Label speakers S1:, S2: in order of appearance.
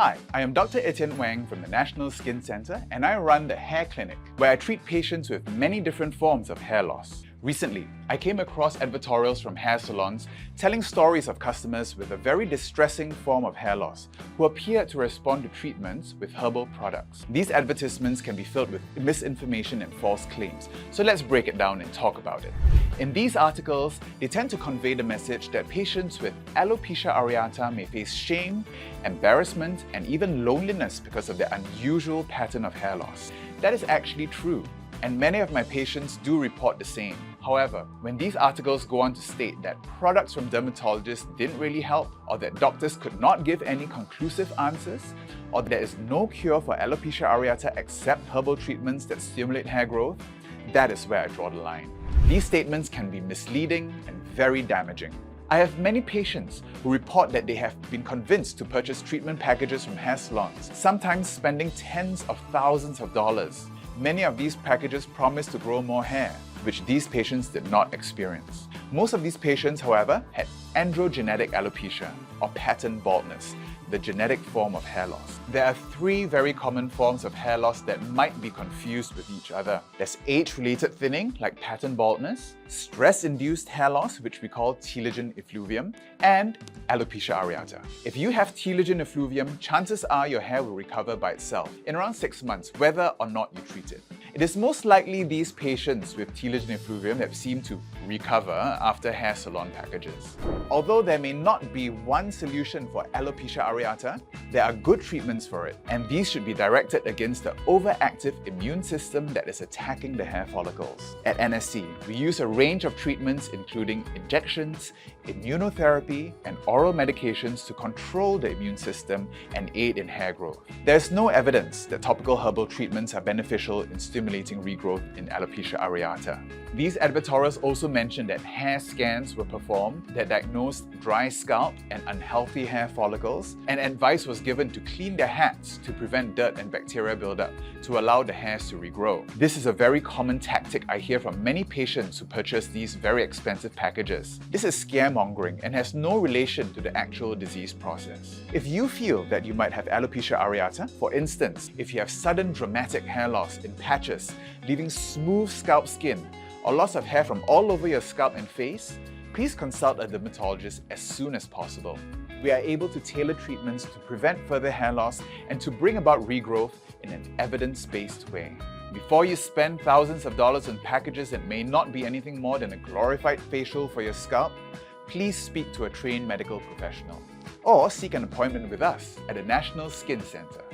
S1: Hi, I am Dr. Etienne Wang from the National Skin Center, and I run the Hair Clinic, where I treat patients with many different forms of hair loss. Recently, I came across advertorials from hair salons telling stories of customers with a very distressing form of hair loss who appeared to respond to treatments with herbal products. These advertisements can be filled with misinformation and false claims, so let's break it down and talk about it. In these articles, they tend to convey the message that patients with alopecia areata may face shame, embarrassment, and even loneliness because of their unusual pattern of hair loss. That is actually true, and many of my patients do report the same. However, when these articles go on to state that products from dermatologists didn't really help, or that doctors could not give any conclusive answers, or there is no cure for alopecia areata except herbal treatments that stimulate hair growth, that is where I draw the line. These statements can be misleading and very damaging. I have many patients who report that they have been convinced to purchase treatment packages from hair salons, sometimes spending tens of thousands of dollars. Many of these packages promise to grow more hair, which these patients did not experience. Most of these patients, however, had androgenetic alopecia, or pattern baldness, the genetic form of hair loss. There are three very common forms of hair loss that might be confused with each other. There's age-related thinning, like pattern baldness, stress-induced hair loss, which we call telogen effluvium, and alopecia areata. If you have telogen effluvium, chances are your hair will recover by itself in around 6 months, whether or not you treat it. It is most likely these patients with telogen effluvium that seem to recover after hair salon packages. Although there may not be one solution for alopecia areata, there are good treatments for it, and these should be directed against the overactive immune system that is attacking the hair follicles. At NSC, we use a range of treatments including injections, immunotherapy, and oral medications to control the immune system and aid in hair growth. There is no evidence that topical herbal treatments are beneficial in stimulating regrowth in alopecia areata. These advertorials also mentioned that hair scans were performed that diagnosed dry scalp and unhealthy hair follicles, and advice was given to clean their hats to prevent dirt and bacteria buildup to allow the hairs to regrow. This is a very common tactic I hear from many patients who purchase these very expensive packages. This is scaremongering and has no relation to the actual disease process. If you feel that you might have alopecia areata, for instance, if you have sudden dramatic hair loss in patches, leaving smooth scalp skin, or loss of hair from all over your scalp and face, please consult a dermatologist as soon as possible. We are able to tailor treatments to prevent further hair loss and to bring about regrowth in an evidence-based way. Before you spend thousands of dollars on packages that may not be anything more than a glorified facial for your scalp, please speak to a trained medical professional or seek an appointment with us at the National Skin Center.